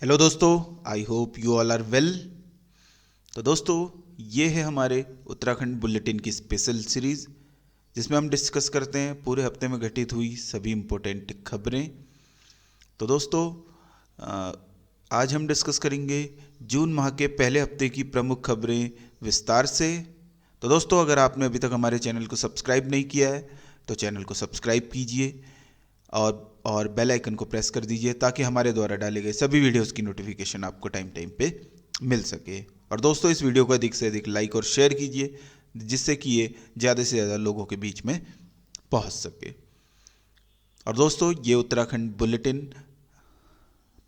Hello दोस्तों, I hope you all are well. तो दोस्तों, ये है हमारे उत्तराखंड बुलेटिन की स्पेशल सीरीज़ जिसमें हम डिस्कस करते हैं पूरे हफ्ते में घटित हुई सभी इम्पोर्टेंट खबरें। तो दोस्तों, अ, आज हम डिस्कस करेंगे जून माह के पहले हफ्ते की प्रमुख खबरें विस्तार से। तो दोस्तों, अगर आपने अभी तक हमारे चैनल को सब्सक्राइब नहीं किया है तो चैनल को सब्सक्राइब कीजिए और बेल आइकन को प्रेस कर दीजिए ताकि हमारे द्वारा डाले गए सभी वीडियोस की नोटिफिकेशन आपको टाइम टाइम पे मिल सके। और दोस्तों, इस वीडियो को अधिक से अधिक लाइक और शेयर कीजिए जिससे कि ये ज़्यादा से ज़्यादा लोगों के बीच में पहुंच सके। और दोस्तों, ये उत्तराखंड बुलेटिन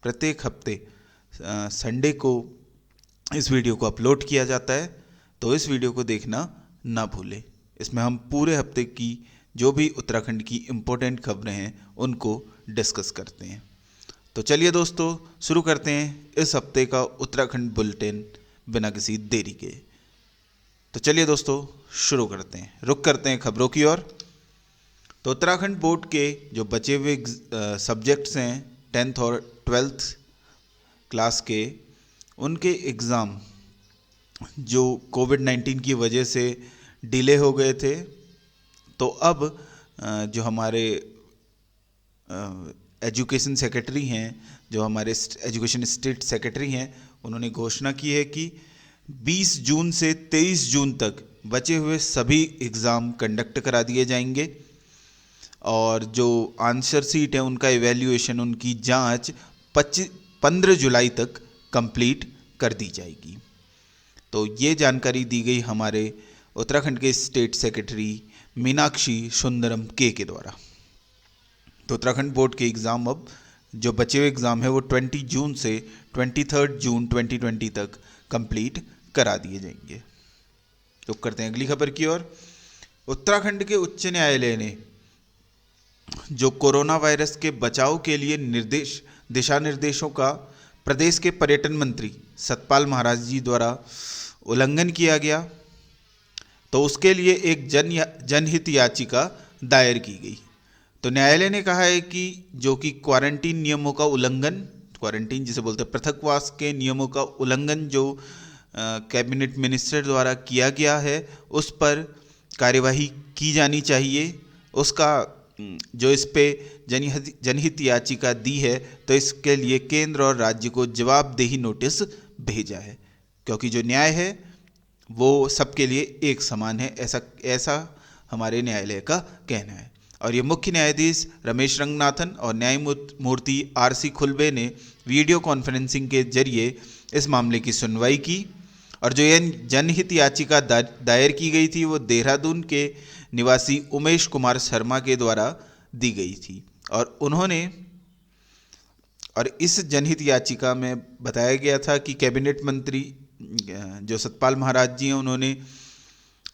प्रत्येक हफ्ते संडे को इस वीडियो को अपलोड किया जाता है, तो इस वीडियो को देखना ना भूलें। इसमें हम पूरे हफ्ते की जो भी उत्तराखंड की इम्पोर्टेंट खबरें हैं उनको डिस्कस करते हैं। तो चलिए दोस्तों, शुरू करते हैं इस हफ्ते का उत्तराखंड बुलेटिन बिना किसी देरी के। तो चलिए दोस्तों, शुरू करते हैं, रुक करते हैं खबरों की ओर। तो उत्तराखंड बोर्ड के जो बचे हुए सब्जेक्ट्स हैं 10th और 12th क्लास के, उनके एग्ज़ाम जो कोविड-19 की वजह से डिले हो गए थे, तो अब जो हमारे एजुकेशन सेक्रेटरी हैं, जो हमारे एजुकेशन स्टेट सेक्रेटरी हैं, उन्होंने घोषणा की है कि 20 जून से 23 जून तक बचे हुए सभी एग्ज़ाम कंडक्ट करा दिए जाएंगे और जो आंसर सीट है उनका इवैल्यूएशन, उनकी जांच 15 जुलाई तक कंप्लीट कर दी जाएगी। तो ये जानकारी दी गई हमारे उत्तराखंड के स्टेट सेक्रेटरी मीनाक्षी सुंदरम के द्वारा। तो उत्तराखंड बोर्ड के एग्ज़ाम अब जो बचे हुए एग्ज़ाम है वो 20 जून से 23 जून 2020 तक कंप्लीट करा दिए जाएंगे। तो करते हैं अगली खबर की ओर। उत्तराखंड के उच्च न्यायालय ने जो कोरोना वायरस के बचाव के लिए दिशा निर्देशों का प्रदेश के पर्यटन मंत्री सतपाल महाराज जी द्वारा उल्लंघन किया गया, तो उसके लिए एक जनहित याचिका दायर की गई। तो न्यायालय ने कहा है कि जो कि क्वारंटीन नियमों का उल्लंघन, क्वारंटीन जिसे बोलते हैं पृथकवास के नियमों का उल्लंघन जो कैबिनेट मिनिस्टर द्वारा किया गया है, उस पर कार्यवाही की जानी चाहिए। उसका जो इस पे जनहित याचिका दी है, तो इसके लिए केंद्र और राज्य को जवाबदेही नोटिस भेजा है, क्योंकि जो न्याय है वो सबके लिए एक समान है, ऐसा हमारे न्यायालय का कहना है। और ये मुख्य न्यायाधीश रमेश रंगनाथन और न्यायमूर्ति आर.सी. खुल्बे ने वीडियो कॉन्फ्रेंसिंग के जरिए इस मामले की सुनवाई की। और जो यह जनहित याचिका दायर की गई थी वो देहरादून के निवासी उमेश कुमार शर्मा के द्वारा दी गई थी। और इस जनहित याचिका में बताया गया था कि कैबिनेट मंत्री जो सतपाल महाराज जी हैं, उन्होंने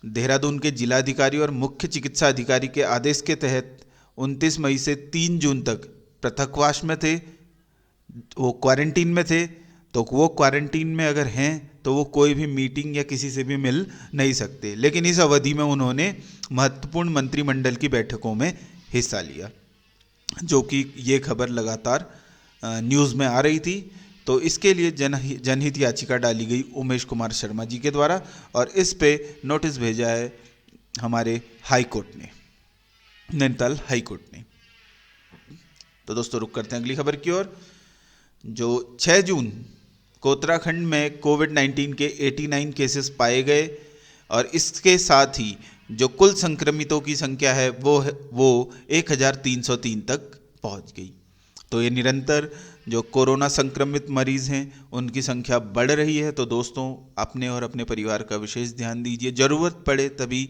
देहरादून के जिलाधिकारी और मुख्य चिकित्सा अधिकारी के आदेश के तहत 29 मई से 3 जून तक पृथकवास में थे, वो क्वारंटीन में थे। तो वो क्वारंटीन में अगर हैं तो वो कोई भी मीटिंग या किसी से भी मिल नहीं सकते, लेकिन इस अवधि में उन्होंने महत्वपूर्ण मंत्रिमंडल की बैठकों में हिस्सा लिया, जो कि ये खबर लगातार न्यूज़ में आ रही थी। तो इसके लिए जनहित याचिका डाली गई उमेश कुमार शर्मा जी के द्वारा, और इस पे नोटिस भेजा है हमारे हाई कोर्ट ने, नैनीताल हाई कोर्ट ने। तो दोस्तों, रुक करते हैं अगली खबर की ओर। जो 6 जून को उत्तराखंड में कोविड-19 के 89 केसेस पाए गए, और इसके साथ ही जो कुल संक्रमितों की संख्या है वो 1303 तक पहुंच गई। तो ये निरंतर जो कोरोना संक्रमित मरीज़ हैं उनकी संख्या बढ़ रही है। तो दोस्तों, अपने और अपने परिवार का विशेष ध्यान दीजिए, ज़रूरत पड़े तभी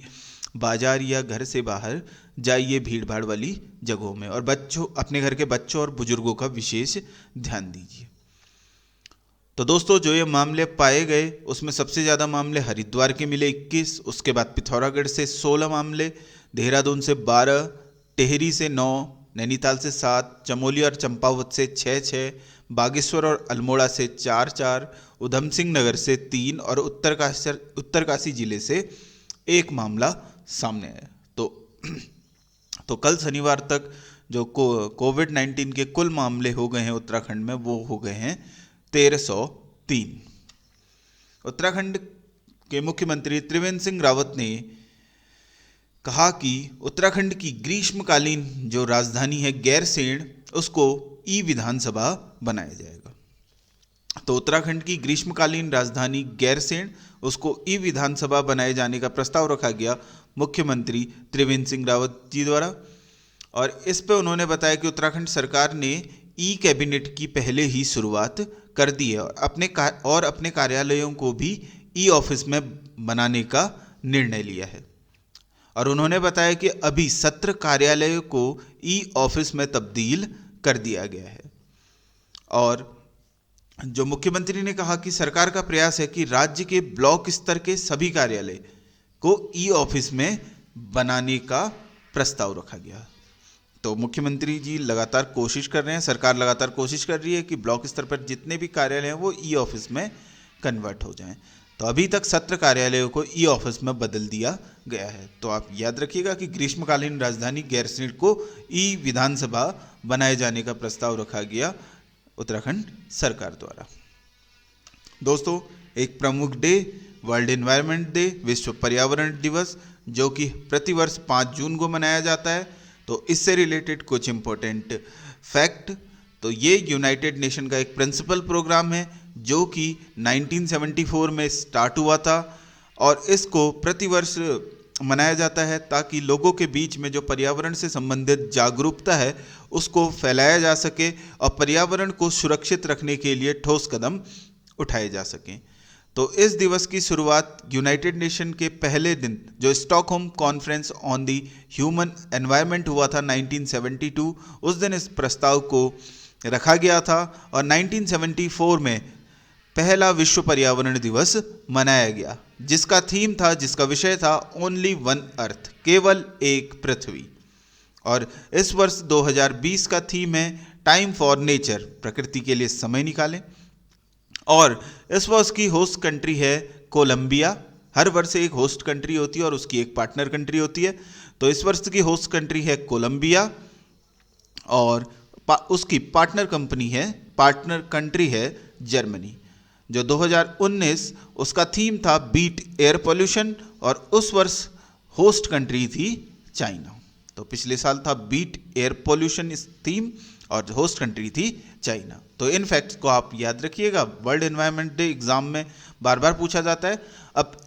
बाजार या घर से बाहर जाइए भीड़ भाड़ वाली जगहों में, और अपने घर के बच्चों और बुजुर्गों का विशेष ध्यान दीजिए। तो दोस्तों, जो ये मामले पाए गए उसमें सबसे ज़्यादा मामले हरिद्वार के मिले 21, उसके बाद पिथौरागढ़ से 16 मामले, देहरादून से 12, टेहरी से 9, नैनीताल से 7, चमोली और चंपावत से 6, बागेश्वर और अल्मोड़ा से 4, उधम सिंह नगर से 3 और उत्तरकाशी जिले से 1 मामला सामने आया। तो कल शनिवार तक जो कोविड-19 के कुल मामले हो गए हैं उत्तराखंड में, वो हो गए हैं 1303। उत्तराखंड के मुख्यमंत्री त्रिवेंद्र सिंह रावत ने कहा कि उत्तराखंड की ग्रीष्मकालीन जो राजधानी है गैरसैंण, उसको ई विधानसभा बनाया जाएगा। तो उत्तराखंड की ग्रीष्मकालीन राजधानी गैरसैंण, उसको ई विधानसभा बनाए जाने का प्रस्ताव रखा गया मुख्यमंत्री त्रिवेंद्र सिंह रावत जी द्वारा। और इस पे उन्होंने बताया कि उत्तराखंड सरकार ने ई कैबिनेट की पहले ही शुरुआत कर दी है और अपने कार्यालयों को भी ई ऑफिस में बनाने का निर्णय लिया है। और उन्होंने बताया कि अभी 17 कार्यालयों को ई ऑफिस में तब्दील कर दिया गया है। और जो मुख्यमंत्री ने कहा कि सरकार का प्रयास है कि राज्य के ब्लॉक स्तर के सभी कार्यालय को ई ऑफिस में बनाने का प्रस्ताव रखा गया। तो मुख्यमंत्री जी लगातार कोशिश कर रहे हैं, सरकार लगातार कोशिश कर रही है कि ब्लॉक स्तर पर जितने भी कार्यालय हैं वो ई ऑफिस में कन्वर्ट हो जाएं। तो अभी तक 17 कार्यालयों को ई ऑफिस में बदल दिया गया है। तो आप याद रखिएगा कि ग्रीष्मकालीन राजधानी गैरसैंण को ई विधानसभा बनाए जाने का प्रस्ताव रखा गया उत्तराखंड सरकार द्वारा। दोस्तों, एक प्रमुख डे वर्ल्ड एनवायरनमेंट डे, विश्व पर्यावरण दिवस, जो कि प्रतिवर्ष 5 जून को मनाया जाता है। तो इससे रिलेटेड कुछ इंपॉर्टेंट फैक्ट। तो ये यूनाइटेड नेशन का एक प्रिंसिपल प्रोग्राम है जो कि 1974 में स्टार्ट हुआ था और इसको प्रतिवर्ष मनाया जाता है ताकि लोगों के बीच में जो पर्यावरण से संबंधित जागरूकता है उसको फैलाया जा सके और पर्यावरण को सुरक्षित रखने के लिए ठोस कदम उठाए जा सकें। तो इस दिवस की शुरुआत यूनाइटेड नेशन के पहले दिन जो Stockholm conference on the human environment हुआ था 1972, उस दिन इस प्रस्ताव को रखा गया था और 1974 में पहला विश्व पर्यावरण दिवस मनाया गया, जिसका विषय था ओनली वन अर्थ, केवल एक पृथ्वी। और इस वर्ष 2020 का थीम है टाइम फॉर नेचर, प्रकृति के लिए समय निकालें। और इस वर्ष की होस्ट कंट्री है कोलंबिया। हर वर्ष एक होस्ट कंट्री होती है और उसकी एक पार्टनर कंट्री होती है। तो इस वर्ष की होस्ट कंट्री है कोलंबिया और उसकी पार्टनर कंट्री है जर्मनी। जो 2019 उसका थीम था बीट एयर पोल्यूशन और उस वर्ष होस्ट कंट्री थी चाइना। तो पिछले साल था बीट एयर पोल्यूशन इस थीम और होस्ट कंट्री थी चाइना। तो इन फैक्ट्स को आप याद रखिएगा। वर्ल्ड एनवायरनमेंट डे एग्जाम में बार बार पूछा जाता है। अब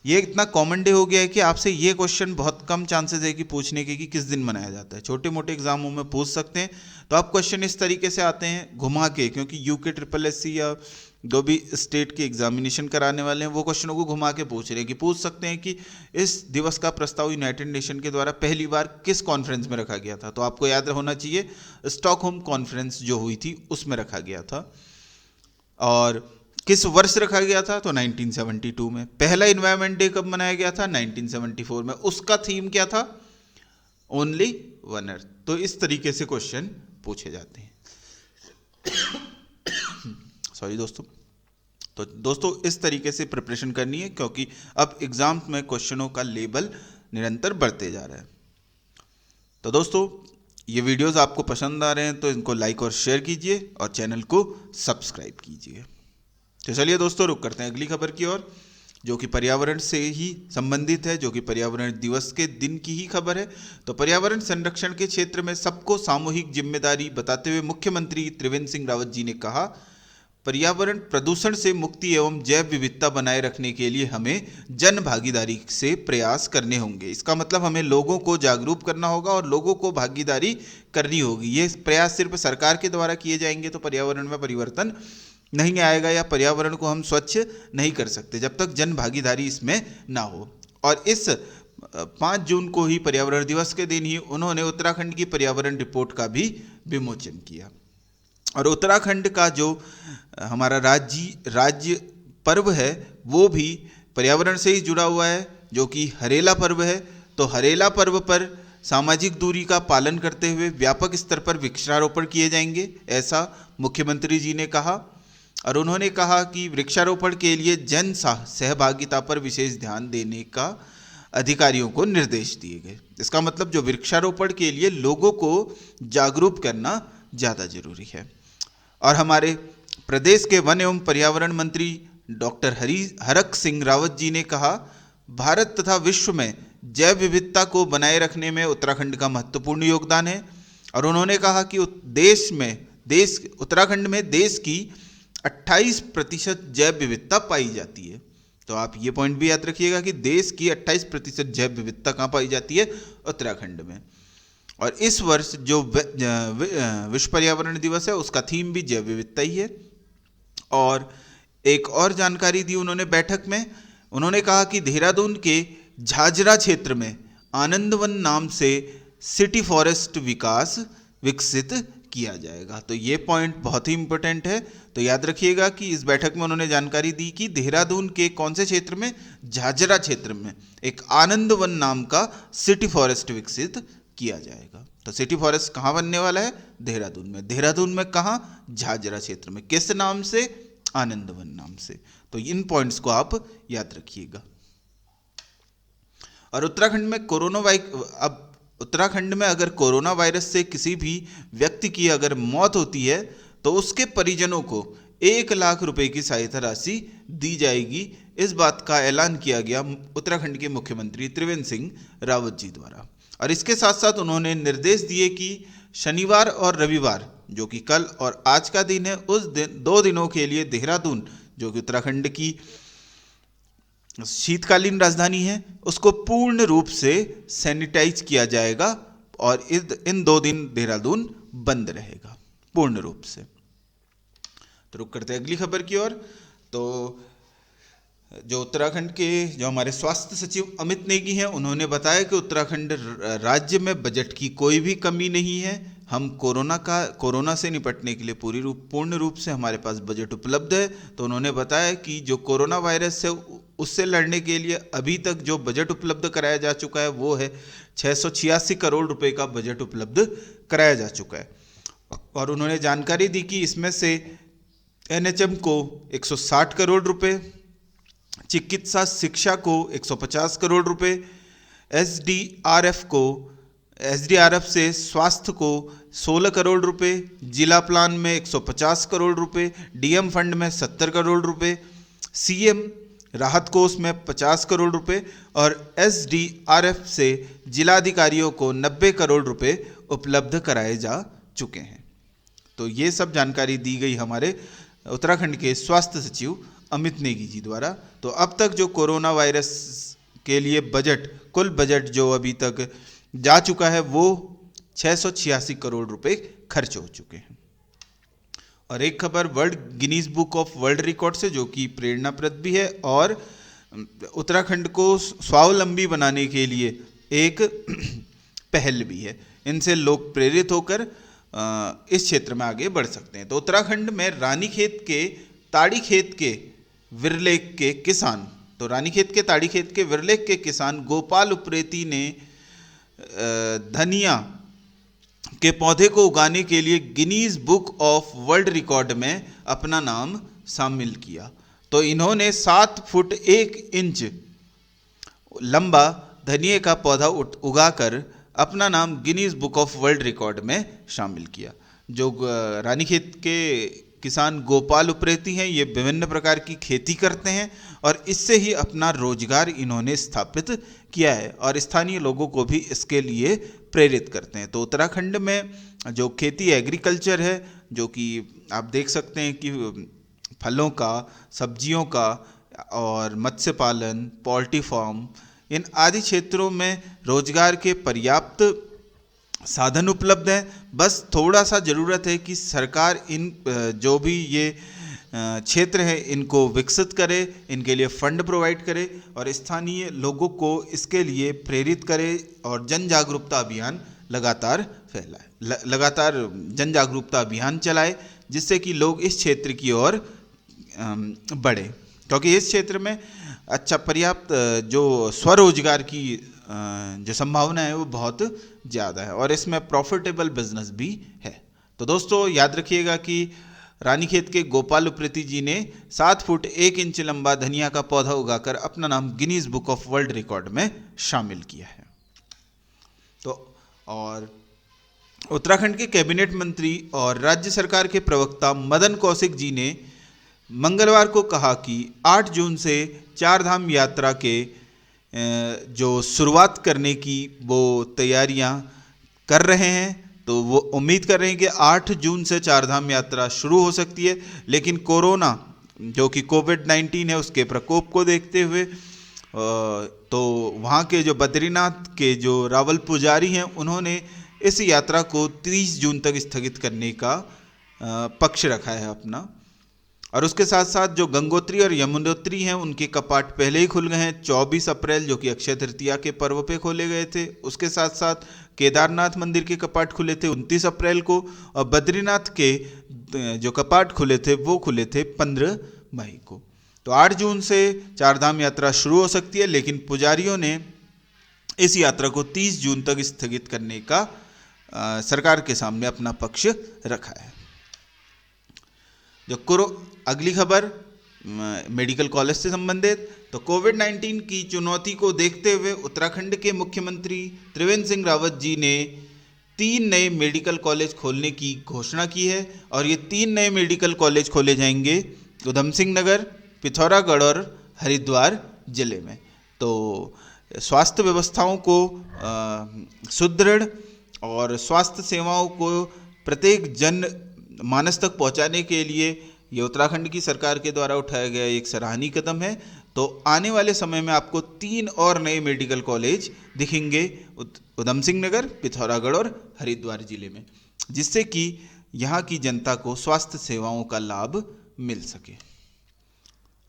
ये इतना कॉमन डे हो गया है कि आपसे ये क्वेश्चन बहुत कम चांसेस है कि पूछने के कि किस दिन मनाया जाता है। छोटे मोटे एग्जामों में पूछ सकते हैं। तो आप क्वेश्चन इस तरीके से आते हैं घुमा के, क्योंकि यूके SSC या जो भी स्टेट के एग्जामिनेशन कराने वाले हैं वो क्वेश्चनों को घुमा के पूछ रहे हैं कि पूछ सकते हैं कि इस दिवस का प्रस्ताव यूनाइटेड नेशन के द्वारा पहली बार किस कॉन्फ्रेंस में रखा गया था। तो आपको याद होना चाहिए स्टॉकहोम कॉन्फ्रेंस जो हुई थी उसमें रखा गया था। और किस वर्ष रखा गया था? तो 1972 में। पहला इन्वायरमेंट डे कब मनाया गया था? 1974 में। उसका थीम क्या था? Only one earth. तो इस तरीके से क्वेश्चन पूछे जाते हैं। सॉरी दोस्तों। तो दोस्तों इस तरीके से प्रिपरेशन करनी है क्योंकि अब एग्जाम में क्वेश्चनों का लेवल निरंतर बढ़ते जा रहा है। तो दोस्तों ये वीडियोस आपको पसंद आ रहे हैं तो इनको लाइक और शेयर कीजिए और चैनल को सब्सक्राइब कीजिए। तो चलिए दोस्तों रुक करते हैं अगली खबर की ओर, जो कि पर्यावरण से ही संबंधित है, जो कि पर्यावरण दिवस के दिन की ही खबर है। तो पर्यावरण संरक्षण के क्षेत्र में सबको सामूहिक जिम्मेदारी बताते हुए मुख्यमंत्री त्रिवेंद्र सिंह रावत जी ने कहा, पर्यावरण प्रदूषण से मुक्ति एवं जैव विविधता बनाए रखने के लिए हमें जन भागीदारी से प्रयास करने होंगे। इसका मतलब हमें लोगों को जागरूक करना होगा और लोगों को भागीदारी करनी होगी। ये प्रयास सिर्फ सरकार के द्वारा किए जाएंगे तो पर्यावरण में परिवर्तन नहीं आएगा या पर्यावरण को हम स्वच्छ नहीं कर सकते जब तक जन भागीदारी इसमें ना हो। और इस 5 जून को ही पर्यावरण दिवस के दिन ही उन्होंने उत्तराखंड की पर्यावरण रिपोर्ट का भी विमोचन किया। और उत्तराखंड का जो हमारा राज्य पर्व है वो भी पर्यावरण से ही जुड़ा हुआ है, जो कि हरेला पर्व है। तो हरेला पर्व पर सामाजिक दूरी का पालन करते हुए व्यापक स्तर पर वृक्षारोपण किए जाएंगे, ऐसा मुख्यमंत्री जी ने कहा। और उन्होंने कहा कि वृक्षारोपण के लिए जन सहभागिता पर विशेष ध्यान देने का अधिकारियों को निर्देश दिए गए। इसका मतलब जो वृक्षारोपण के लिए लोगों को जागरूक करना ज़्यादा जरूरी है। और हमारे प्रदेश के वन एवं पर्यावरण मंत्री डॉक्टर हरक सिंह रावत जी ने कहा, भारत तथा विश्व में जैव विविधता को बनाए रखने में उत्तराखंड का महत्वपूर्ण योगदान है। और उन्होंने कहा कि उत्तराखंड में देश की 28% जैव विविधता पाई जाती है। तो आप ये पॉइंट भी याद रखिएगा कि देश की 28% जैव विविधता कहाँ पाई जाती है? उत्तराखंड में। और इस वर्ष जो विश्व पर्यावरण दिवस है उसका थीम भी जैव विविधता ही है। और एक और जानकारी दी उन्होंने बैठक में, उन्होंने कहा कि देहरादून के झाझरा क्षेत्र में आनंदवन नाम से सिटी फॉरेस्ट विकसित किया जाएगा। तो ये पॉइंट बहुत ही इंपॉर्टेंट है, तो याद रखिएगा कि इस बैठक में उन्होंने जानकारी दी कि देहरादून के कौन से क्षेत्र में? झाझरा क्षेत्र में एक आनंदवन नाम का सिटी फॉरेस्ट विकसित किया जाएगा। तो सिटी फॉरेस्ट कहाँ बनने वाला है? देहरादून में। देहरादून में कहाँ? झाझरा क्षेत्र में। किस नाम से? आनंदवन नाम से। तो इन पॉइंट्स को आप याद रखिएगा। और उत्तराखंड में अगर कोरोना वायरस से किसी भी व्यक्ति की अगर मौत होती है तो उसके परिजनों को 1 लाख रुपए की सहायता राशि दी जाएगी। इस बात का ऐलान किया गया उत्तराखंड के मुख्यमंत्री त्रिवेंद्र सिंह रावत जी द्वारा। और इसके साथ साथ उन्होंने निर्देश दिए कि शनिवार और रविवार, जो कि कल और आज का दिन है, उस दिन 2 दिनों के लिए देहरादून, जो कि उत्तराखंड की शीतकालीन राजधानी है, उसको पूर्ण रूप से सैनिटाइज किया जाएगा। और इन 2 दिन देहरादून बंद रहेगा पूर्ण रूप से। तो रुक करते हैं अगली खबर की ओर। तो जो उत्तराखंड के जो हमारे स्वास्थ्य सचिव अमित नेगी हैं, उन्होंने बताया कि उत्तराखंड राज्य में बजट की कोई भी कमी नहीं है। हम कोरोना से निपटने के लिए पूर्ण रूप से हमारे पास बजट उपलब्ध है। तो उन्होंने बताया कि जो कोरोना वायरस है उससे लड़ने के लिए अभी तक जो बजट उपलब्ध कराया जा चुका है वो है 686 करोड़ रुपए का बजट उपलब्ध कराया जा चुका है। और उन्होंने जानकारी दी कि इसमें से NHM को 160 करोड़ रुपए, चिकित्सा शिक्षा को 150 करोड़ रुपए, SDRF से स्वास्थ्य को 16 करोड़ रुपए, जिला प्लान में 150 करोड़ रुपए, DM फंड में 70 करोड़ रुपए, CM राहत कोष में 50 करोड़ रुपए और SDRF से जिलाधिकारियों को 90 करोड़ रुपए उपलब्ध कराए जा चुके हैं। तो ये सब जानकारी दी गई हमारे उत्तराखंड के स्वास्थ्य सचिव अमित नेगी जी द्वारा। तो अब तक जो कोरोना वायरस के लिए कुल बजट जो अभी तक जा चुका है वो 686 करोड़ रुपए खर्च हो चुके हैं। और एक खबर Guinness book of world record से, जो कि प्रेरणाप्रद भी है और उत्तराखंड को स्वावलंबी बनाने के लिए एक पहल भी है। इनसे लोग प्रेरित होकर इस क्षेत्र में आगे बढ़ सकते हैं। तो उत्तराखंड में रानीखेत के ताड़ीखेत के विरलेख के किसान गोपाल उप्रेती ने धनिया के पौधे को उगाने के लिए Guinness book of world record में अपना नाम शामिल किया। तो इन्होंने 7 फुट 1 इंच लंबा धनिया का पौधा उगाकर अपना नाम Guinness book of world record में शामिल किया। जो रानीखेत के किसान गोपाल उप्रेती हैं, ये विभिन्न प्रकार की खेती करते हैं और इससे ही अपना रोजगार इन्होंने स्थापित किया है और स्थानीय लोगों को भी इसके लिए प्रेरित करते हैं। तो उत्तराखंड में जो खेती एग्रीकल्चर है, जो कि आप देख सकते हैं कि फलों का, सब्जियों का और मत्स्य पालन, पोल्ट्री फार्म, इन आदि क्षेत्रों में रोजगार के पर्याप्त साधन उपलब्ध हैं। बस थोड़ा सा ज़रूरत है कि सरकार इन जो भी ये क्षेत्र है इनको विकसित करे, इनके लिए फंड प्रोवाइड करे और स्थानीय लोगों को इसके लिए प्रेरित करे और जन जागरूकता अभियान लगातार जन जागरूकता अभियान चलाए, जिससे कि लोग इस क्षेत्र की ओर बढ़े। क्योंकि इस क्षेत्र में अच्छा पर्याप्त जो स्वरोजगार की जो संभावना है वो बहुत ज़्यादा है और इसमें प्रॉफिटेबल बिजनेस भी है। तो दोस्तों याद रखिएगा कि रानीखेत के गोपाल उप्रेती जी ने 7 फुट 1 इंच लंबा धनिया का पौधा उगाकर अपना नाम Guinness book of world record में शामिल किया है। तो और उत्तराखंड के कैबिनेट मंत्री और राज्य सरकार के प्रवक्ता मदन कौशिक जी ने मंगलवार को कहा कि 8 जून से चार धाम यात्रा के जो शुरुआत करने की वो तैयारियां कर रहे हैं। तो वो उम्मीद कर रहे हैं कि 8 जून से चार धाम यात्रा शुरू हो सकती है, लेकिन कोरोना जो कि कोविड-19 है उसके प्रकोप को देखते हुए तो वहाँ के जो बद्रीनाथ के जो रावल पुजारी हैं उन्होंने इस यात्रा को 30 जून तक स्थगित करने का पक्ष रखा है अपना। और उसके साथ साथ जो गंगोत्री और यमुनोत्री हैं उनके कपाट पहले ही खुल गए हैं। 24 अप्रैल जो कि अक्षय तृतीया के पर्व पे खोले गए थे। उसके साथ साथ केदारनाथ मंदिर के कपाट खुले थे 29 अप्रैल को, और बद्रीनाथ के जो कपाट खुले थे वो खुले थे 15 मई को। तो 8 जून से चारधाम यात्रा शुरू हो सकती है, लेकिन पुजारियों ने इस यात्रा को 30 जून तक स्थगित करने का सरकार के सामने अपना पक्ष रखा है। अगली खबर मेडिकल कॉलेज से संबंधित। तो कोविड-19 की चुनौती को देखते हुए उत्तराखंड के मुख्यमंत्री त्रिवेंद्र सिंह रावत जी ने 3 नए मेडिकल कॉलेज खोलने की घोषणा की है, और ये 3 नए मेडिकल कॉलेज खोले जाएंगे उधम सिंह नगर, पिथौरागढ़ और हरिद्वार जिले में। तो स्वास्थ्य व्यवस्थाओं को सुदृढ़ और स्वास्थ्य सेवाओं को प्रत्येक जन मानस तक पहुंचाने के लिए ये उत्तराखंड की सरकार के द्वारा उठाया गया एक सराहनीय कदम है। तो आने वाले समय में आपको 3 और नए मेडिकल कॉलेज दिखेंगे उधम सिंह नगर, पिथौरागढ़ और हरिद्वार जिले में, जिससे कि यहाँ की जनता को स्वास्थ्य सेवाओं का लाभ मिल सके।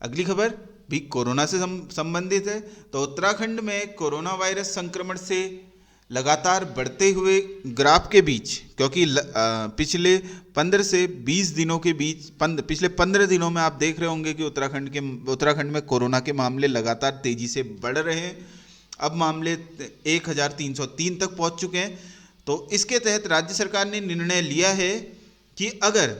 अगली खबर भी कोरोना से संबंधित है। तो उत्तराखंड में कोरोना वायरस संक्रमण से लगातार बढ़ते हुए ग्राफ के बीच, क्योंकि पिछले 15 से 20 दिनों के बीच पिछले 15 दिनों में आप देख रहे होंगे कि उत्तराखंड में कोरोना के मामले लगातार तेजी से बढ़ रहे हैं। अब मामले 1303 तक पहुंच चुके हैं। तो इसके तहत राज्य सरकार ने निर्णय लिया है कि अगर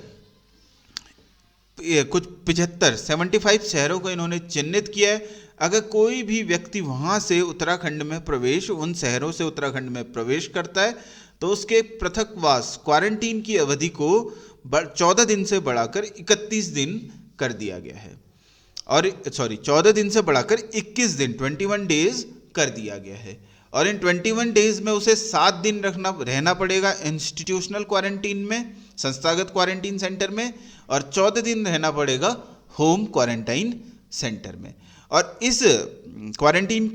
कुछ 75 शहरों को इन्होंने चिन्हित किया है, अगर कोई भी व्यक्ति वहाँ से उत्तराखंड में उन शहरों से उत्तराखंड में प्रवेश करता है तो उसके पृथकवास क्वारंटीन की अवधि को 14 दिन से बढ़ाकर 31 दिन कर दिया गया है। और 14 दिन से बढ़ाकर 21 दिन 21 डेज कर दिया गया है। और इन 21 डेज में उसे 7 दिन रहना पड़ेगा इंस्टीट्यूशनल क्वारंटीन में, संस्थागत क्वारंटीन सेंटर में, और 14 दिन रहना पड़ेगा होम क्वारंटाइन सेंटर में। और इस क्वारंटीन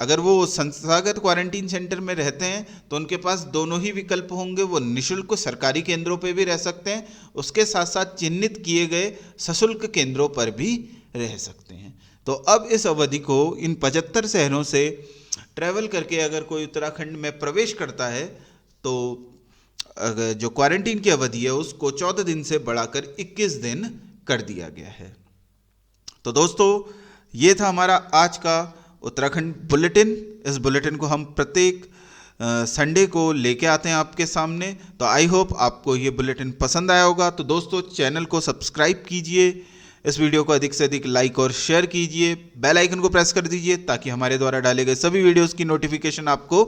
अगर वो संस्थागत क्वारंटीन सेंटर में रहते हैं तो उनके पास दोनों ही विकल्प होंगे। वो निःशुल्क सरकारी केंद्रों पर भी रह सकते हैं, उसके साथ साथ चिन्हित किए गए सशुल्क केंद्रों पर भी रह सकते हैं। तो अब इस अवधि को इन 75 शहरों से ट्रैवल करके अगर कोई उत्तराखंड में प्रवेश करता है तो जो क्वारंटीन की अवधि है उसको 14 दिन से बढ़ाकर 21 दिन कर दिया गया है। तो दोस्तों, ये था हमारा आज का उत्तराखंड बुलेटिन। इस बुलेटिन को हम प्रत्येक संडे को लेके आते हैं आपके सामने। तो आई होप आपको ये बुलेटिन पसंद आया होगा। तो दोस्तों, चैनल को सब्सक्राइब कीजिए, इस वीडियो को अधिक से अधिक लाइक और शेयर कीजिए, बेल आइकन को प्रेस कर दीजिए ताकि हमारे द्वारा डाले गए सभी वीडियोस की नोटिफिकेशन आपको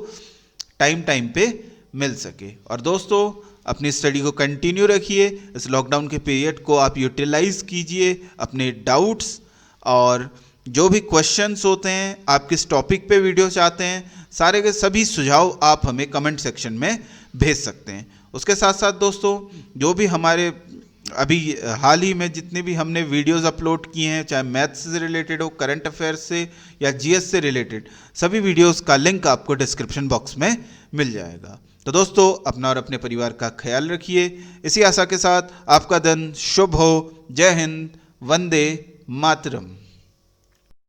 टाइम पे मिल सके। और दोस्तों, अपनी स्टडी को कंटिन्यू रखिए। इस लॉकडाउन के पीरियड को आप यूटिलाइज कीजिए। अपने डाउट्स और जो भी क्वेश्चंस होते हैं, आप किस टॉपिक पे वीडियो चाहते हैं, सारे के सभी सुझाव आप हमें कमेंट सेक्शन में भेज सकते हैं। उसके साथ साथ दोस्तों, जो भी हमारे अभी हाल ही में जितने भी हमने वीडियोस अपलोड किए हैं, चाहे मैथ्स से रिलेटेड हो, करंट अफेयर्स से या जीएस से रिलेटेड, सभी वीडियोस का लिंक आपको डिस्क्रिप्शन बॉक्स में मिल जाएगा। तो दोस्तों, अपना और अपने परिवार का ख्याल रखिए। इसी आशा के साथ आपका दिन शुभ हो। जय हिंद, वंदे मातरम।